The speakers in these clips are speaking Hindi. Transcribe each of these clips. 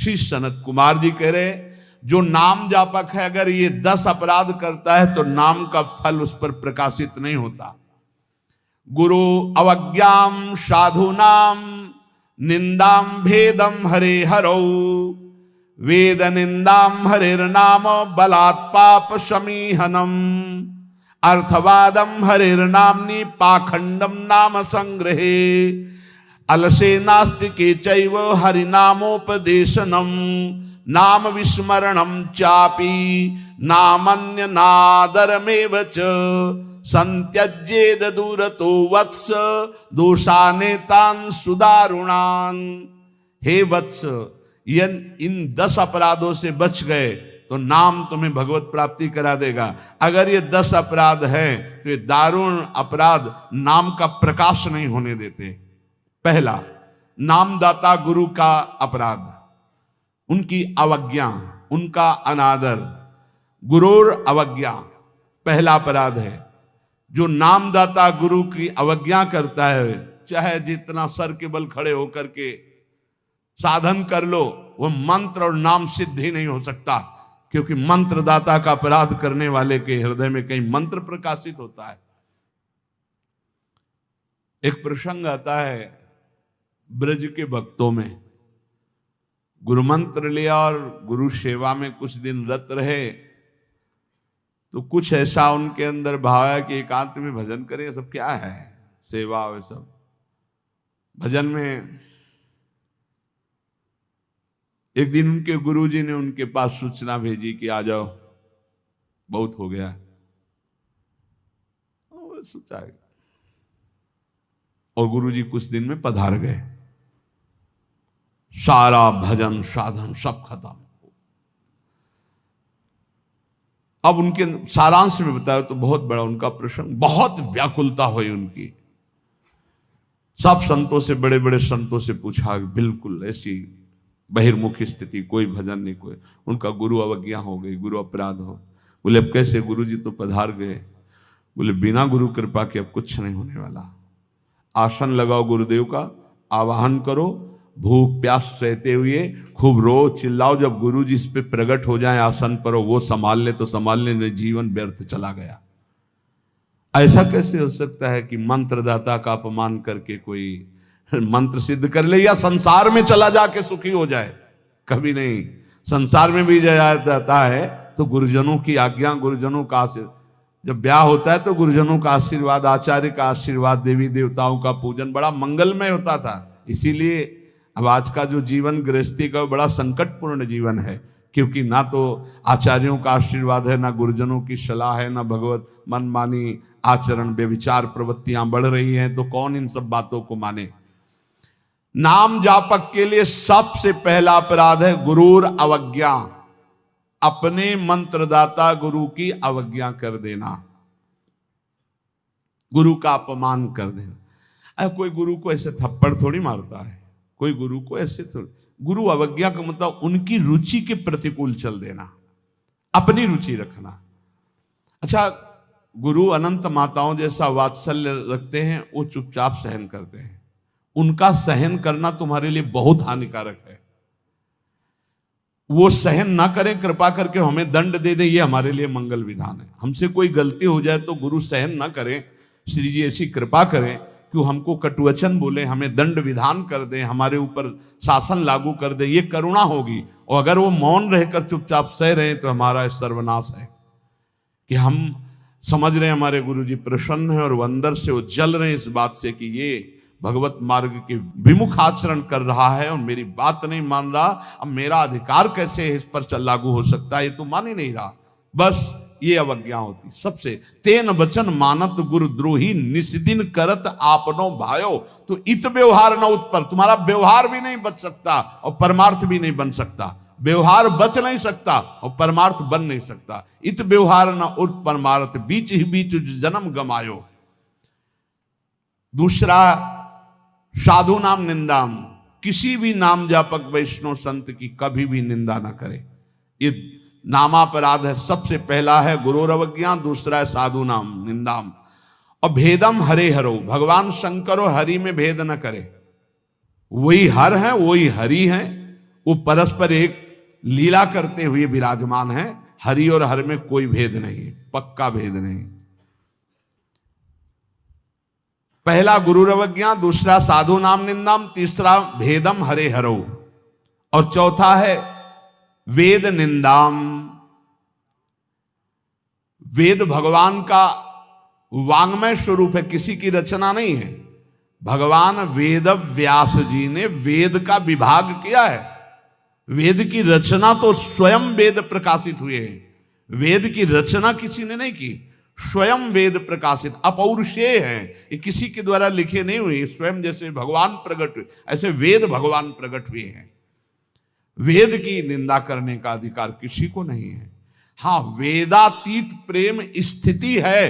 श्री सनत कुमार जी कह रहे, जो नाम जापक है अगर ये 10 अपराध करता है तो नाम का फल उस पर प्रकाशित नहीं होता। गुरु अवज्ञाम साधुनाम निंदाम भेदम हरे हरौ, वेद निंदाम हरेर्नाम बलात् पाप समीहनम, अर्थवादम हरेर्नाम्नि पाखंडम नाम संग्रहे, अलसे नास्तिके चैव हरिनामोपदेशनम, नाम विस्मरणम चापि नामन्य नादरमेव च, संत्यज्येद दूरतो वत्स दोषानेतान सुदारुणान। हे वत्स, इन 10 अपराधों से बच गए तो नाम तुम्हें भगवत प्राप्ति करा देगा। अगर ये 10 अपराध है तो ये दारुण अपराध नाम का प्रकाश नहीं होने देते। पहला, नामदाता गुरु का अपराध, उनकी अवज्ञा, उनका अनादर। गुरुर अवज्ञा पहला अपराध है। जो नामदाता गुरु की अवज्ञा करता है, चाहे जितना सर के बल खड़े होकर के साधन कर लो, वो मंत्र और नाम सिद्ध ही नहीं हो सकता, क्योंकि मंत्रदाता का अपराध करने वाले के हृदय में कहीं मंत्र प्रकाशित होता है। एक प्रसंग आता है ब्रज के भक्तों में, गुरु मंत्र लिया और गुरु सेवा में कुछ दिन रत रहे, तो कुछ ऐसा उनके अंदर भाव है कि एकांत में भजन करें। ये सब क्या है, सेवा वे सब भजन में। एक दिन उनके गुरुजी ने उनके पास सूचना भेजी कि आ जाओ, बहुत हो गया। सोचा, और गुरुजी कुछ दिन में पधार गए। सारा भजन साधन सब खत्म। अब उनके सारांश में बताया तो बहुत बड़ा उनका प्रसंग, बहुत व्याकुलता हुई उनकी। सब संतों से, बड़े बड़े संतों से पूछा, बिल्कुल ऐसी बहिर्मुखी स्थिति, कोई भजन नहीं, कोई। उनका गुरु अवज्ञा हो गई, गुरु अपराध हो। बोले अब कैसे, गुरु जी तो पधार गए। बोले बिना गुरु कृपा के अब कुछ नहीं होने वाला। आसन लगाओ गुरुदेव का, आवाहन करो, भूख प्यास सहते हुए खूब रो चिल्लाओ। जब गुरु जी इस पे प्रकट हो जाए आसन पर, वो संभाल ले तो संभाल ले, नहीं जीवन व्यर्थ चला गया। ऐसा कैसे हो सकता है कि मंत्रदाता का अपमान करके कोई मंत्र सिद्ध कर ले या संसार में चला जाके सुखी हो जाए? कभी नहीं। संसार में भी जाता है तो गुरुजनों की आज्ञा, गुरुजनों का आशीर्वाद। जब ब्याह होता है तो गुरुजनों का आशीर्वाद, आचार्य का आशीर्वाद, देवी देवताओं का पूजन बड़ा मंगलमय होता था। इसीलिए अब आज का जो जीवन गृहस्थी का बड़ा संकटपूर्ण जीवन है, क्योंकि ना तो आचार्यों का आशीर्वाद है, ना गुरुजनों की सलाह है, ना भगवत मनमानी आचरण बेविचार प्रवृत्तियां बढ़ रही हैं, तो कौन इन सब बातों को माने। नाम जापक के लिए सबसे पहला अपराध है गुरूर अवज्ञा, अपने मंत्रदाता गुरु की अवज्ञा कर देना, गुरु का अपमान कर देना। अरे कोई गुरु को ऐसे थप्पड़ थोड़ी मारता है, कोई गुरु को ऐसे थोड़ी। गुरु अवज्ञा का मतलब उनकी रुचि के प्रतिकूल चल देना, अपनी रुचि रखना। अच्छा, गुरु अनंत माताओं जैसा वात्सल्य रखते हैं, वो चुपचाप सहन करते हैं। उनका सहन करना तुम्हारे लिए बहुत हानिकारक है। वो सहन ना करें, कृपा करके हमें दंड दे दें, ये हमारे लिए मंगल विधान है। हमसे कोई गलती हो जाए तो गुरु सहन ना करें, श्री जी ऐसी कृपा करें कि हमको कटुवचन बोले, हमें दंड विधान कर दें, हमारे ऊपर शासन लागू कर दें, ये करुणा होगी। और अगर वो मौन रहकर चुपचाप सह रहे हैं तो हमारा सर्वनाश है। कि हम समझ रहे हैं हमारे गुरु जी प्रसन्न है और वो अंदर से वो जल रहे हैं इस बात से कि ये भगवत मार्ग के विमुख आचरण कर रहा है और मेरी बात नहीं मान रहा, अब मेरा अधिकार कैसे इस पर लागू हो सकता है, ये तो मान ही नहीं रहा। बस ये अवज्ञा होती सबसे। तेन वचन मानत गुरु द्रोही निस्दिन करत आपनो भायो, तो इत व्यवहार न उत्पर, तुम्हारा व्यवहार भी नहीं बच सकता और परमार्थ भी नहीं बन सकता। व्यवहार बच नहीं सकता और परमार्थ बन नहीं सकता। इत व्यवहार न उत परमार्थ, बीच ही बीच जन्म गमायो। दूसरा, साधु नाम निंदाम, किसी भी नाम जापक वैष्णव संत की कभी भी निंदा ना करे। ये नामापराध है। सबसे पहला है गुरुर अवज्ञा, दूसरा है साधु नाम निंदाम। और भेदम हरे हरो, भगवान शंकर और हरि में भेद न करे। वही हर है, वही हरि है, वो परस्पर एक लीला करते हुए विराजमान है। हरि और हर में कोई भेद नहीं, पक्का भेद नहीं। पहला गुरुरवज्ञा, दूसरा साधु नाम निंदाम, तीसरा भेदम हरे हरो, और चौथा है वेद निंदाम। वेद भगवान का वांग्मय स्वरूप है, किसी की रचना नहीं है। भगवान वेद व्यास जी ने वेद का विभाग किया है। वेद की रचना तो स्वयं वेद प्रकाशित हुए हैं। वेद की रचना किसी ने नहीं की, स्वयं वेद प्रकाशित अपौरुषेय हैं। ये किसी के द्वारा लिखे नहीं हुए, स्वयं जैसे भगवान प्रकट हुए ऐसे वेद भगवान प्रकट हुए हैं। वेद की निंदा करने का अधिकार किसी को नहीं है। हाँ, वेदातीत प्रेम स्थिति है,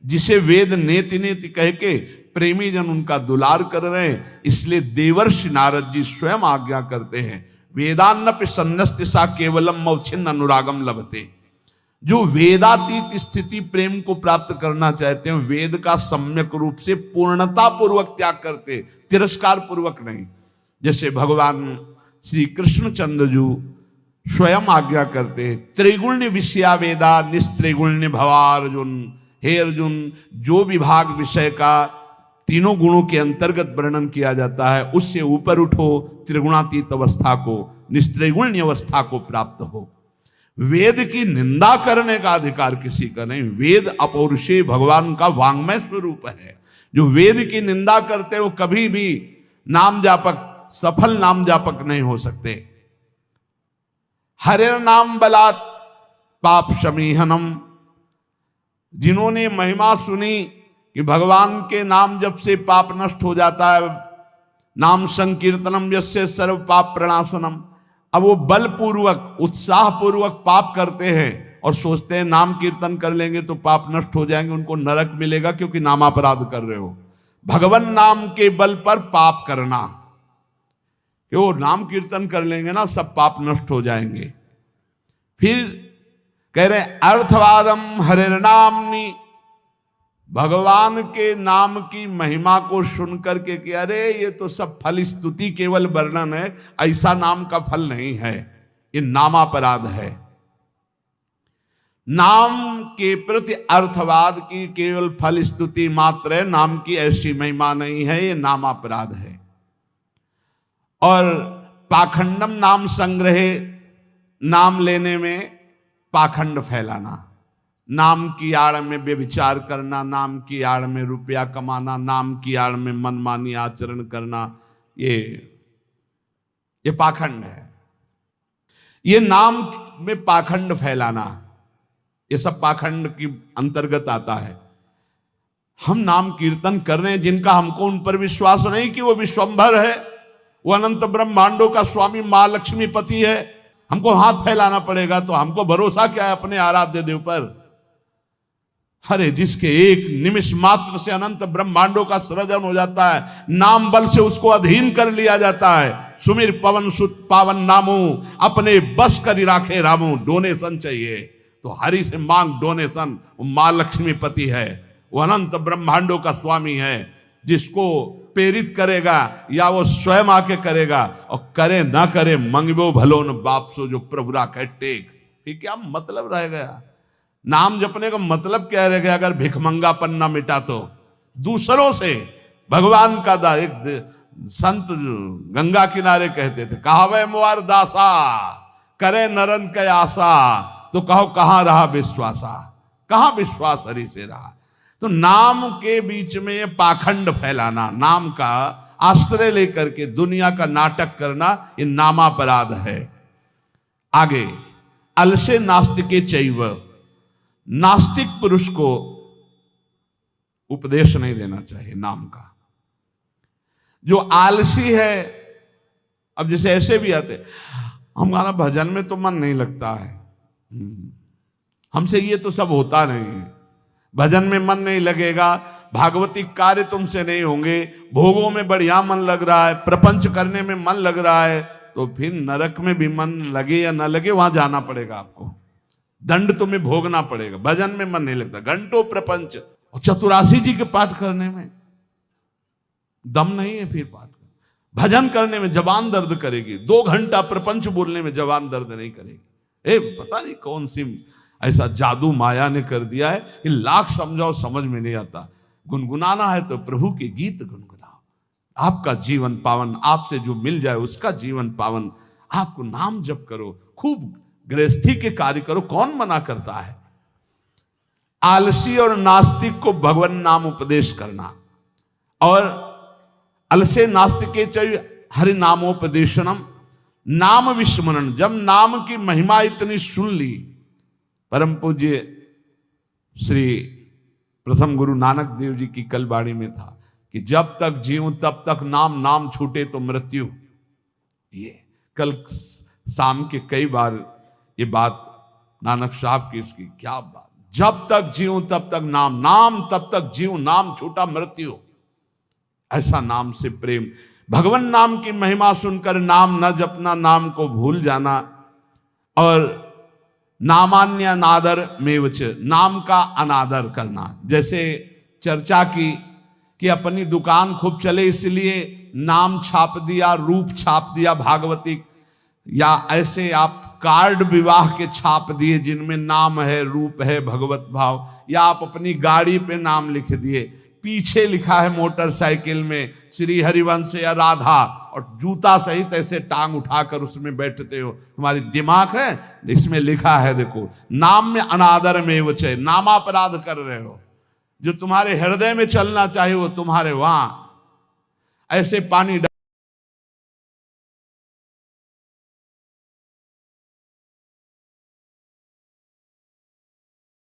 जिसे वेद नेति नेति कह के प्रेमी जन उनका दुलार कर रहे हैं। इसलिए देवर्षि नारद जी स्वयं आज्ञा करते हैं, वेदान्नपि सन्नस्तिसा केवलम मौछिन्न अनुरागम लभते। जो वेदातीत स्थिति प्रेम को प्राप्त करना चाहते हैं, वेद का सम्यक रूप से पूर्णता पूर्वक त्याग करते, तिरस्कार पूर्वक नहीं। जैसे भगवान श्री कृष्णचंद्र जी स्वयं आज्ञा करते हैं, त्रिगुण्य विषया वेदा निस्त्रिगुण्य भवार्जुन। हे अर्जुन, जो विभाग विषय का तीनों गुणों के अंतर्गत वर्णन किया जाता है, उससे ऊपर उठो, त्रिगुणातीत अवस्था को, निस्त्रिगुण्य अवस्था को प्राप्त हो। वेद की निंदा करने का अधिकार किसी का नहीं। वेद अपौरुषेय भगवान का वांग्मय स्वरूप है। जो वेद की निंदा करते वो कभी भी नाम जापक, सफल नाम जापक नहीं हो सकते। हरिर नाम बलात् पाप शमीहनम। जिन्होंने महिमा सुनी कि भगवान के नाम जप से पाप नष्ट हो जाता है, नाम संकीर्तनम यस्य सर्व पाप प्रणाशनम। अब वो बलपूर्वक उत्साह पूर्वक पाप करते हैं और सोचते हैं नाम कीर्तन कर लेंगे तो पाप नष्ट हो जाएंगे, उनको नरक मिलेगा क्योंकि नामापराध कर रहे हो। भगवान नाम के बल पर पाप करना, कि वो नाम कीर्तन कर लेंगे ना सब पाप नष्ट हो जाएंगे। फिर कह रहे अर्थवादम हरिर्नामनि। भगवान के नाम की महिमा को सुनकर के कि अरे ये तो सब फल स्तुति केवल वर्णन है, ऐसा नाम का फल नहीं है, ये नामापराध है। नाम के प्रति अर्थवाद की केवल फल स्तुति मात्र है, नाम की ऐसी महिमा नहीं है, ये नामापराध है। और पाखंडम नाम संग्रहे, नाम लेने में पाखंड फैलाना, नाम की आड़ में व्यभिचार करना, नाम की आड़ में रुपया कमाना, नाम की आड़ में मनमानी आचरण करना, ये पाखंड है। ये नाम में पाखंड फैलाना, ये सब पाखंड की अंतर्गत आता है। हम नाम कीर्तन कर रहे हैं, जिनका हमको उन पर विश्वास नहीं कि वो विश्वंभर है, वो अनंत ब्रह्मांडों का स्वामी मां लक्ष्मी पति है, हमको हाथ फैलाना पड़ेगा। तो हमको भरोसा क्या है अपने आराध्य देव पर? अरे जिसके एक निमिष मात्र से अनंत ब्रह्मांडों का सृजन हो जाता है, नाम बल से उसको अधीन कर लिया जाता है। सुमिर पवन सुत पावन नामू, अपने बस कर राखे रामू। डोनेशन चाहिए तो हरि से मांग डोनेशन। वो मां लक्ष्मी पति है, वो अनंत ब्रह्मांडों का स्वामी है। जिसको प्रेरित करेगा या वो स्वयं आके करेगा, और करे ना करे मंगबो भलो न बाप सो जो प्रभु राखे टेक। ठीक, क्या मतलब रह गया? नाम जपने का मतलब क्या रह गया? अगर भिखमंगापन ना मिटा तो दूसरों से भगवान का दा। एक संत गंगा किनारे कहते थे, कहावे मुआर दासा करे नरन के आशा। तो कहो कहां रहा विश्वासा, कहां विश्वास हरि से रहा? तो नाम के बीच में ये पाखंड फैलाना, नाम का आश्रय लेकर के दुनिया का नाटक करना, ये नामापराध है। आगे अलसे नास्तिके चैव, नास्तिक पुरुष को उपदेश नहीं देना चाहिए नाम का। जो आलसी है, अब जैसे ऐसे भी आते, हमारा भजन में तो मन नहीं लगता है, हमसे ये तो सब होता नहीं, भजन में मन नहीं लगेगा, भागवती कार्य तुमसे नहीं होंगे, भोगों में बढ़िया मन लग रहा है, प्रपंच करने में मन लग रहा है, तो फिर नरक में भी मन लगे या ना लगे वहां जाना पड़ेगा आपको, दंड तुम्हें भोगना पड़ेगा। भजन में मन नहीं लगता, घंटों प्रपंच और चतुरासी जी के पाठ करने में दम नहीं है, फिर पाठ कर। भजन करने में जबान दर्द करेगी, 2 घंटा प्रपंच बोलने में जबान दर्द नहीं करेगी। पता नहीं कौन सी ऐसा जादू माया ने कर दिया है कि लाख समझाओ समझ में नहीं आता। गुनगुनाना है तो प्रभु के गीत गुनगुनाओ, आपका जीवन पावन, आपसे जो मिल जाए उसका जीवन पावन। आपको नाम जप करो, खूब गृहस्थी के कार्य करो, कौन मना करता है। आलसी और नास्तिक को भगवान नाम उपदेश करना, और अलसे नास्तिके चय हरि नामोपदेशनम, नाम विस्मरण। जब नाम की महिमा इतनी सुन ली, परम पूज्य श्री प्रथम गुरु नानक देव जी की कल वाणी में था कि जब तक जीऊं तब तक नाम, नाम छूटे तो मृत्यु। ये कल शाम के कई बार ये बात नानक साहब की, इसकी क्या बात, जब तक जीऊं तब तक नाम, नाम तब तक जीऊं, नाम छूटा मृत्यु। ऐसा नाम से प्रेम, भगवान नाम की महिमा सुनकर नाम न जपना, नाम को भूल जाना, और नामान्य नादर मेवच, नाम का अनादर करना। जैसे चर्चा की कि अपनी दुकान खूब चले इसलिए नाम छाप दिया, रूप छाप दिया भागवती, या ऐसे आप कार्ड विवाह के छाप दिए जिनमें नाम है, रूप है, भगवत भाव, या आप अपनी गाड़ी पे नाम लिख दिए, पीछे लिखा है मोटरसाइकिल में श्री हरिवंश या राधा, और जूता सहित ऐसे टांग उठाकर उसमें बैठते हो। तुम्हारी दिमाग है, इसमें लिखा है देखो, नाम में अनादर में वो चाहे, नामापराध कर रहे हो। जो तुम्हारे हृदय में चलना चाहिए वो तुम्हारे वहां ऐसे पानी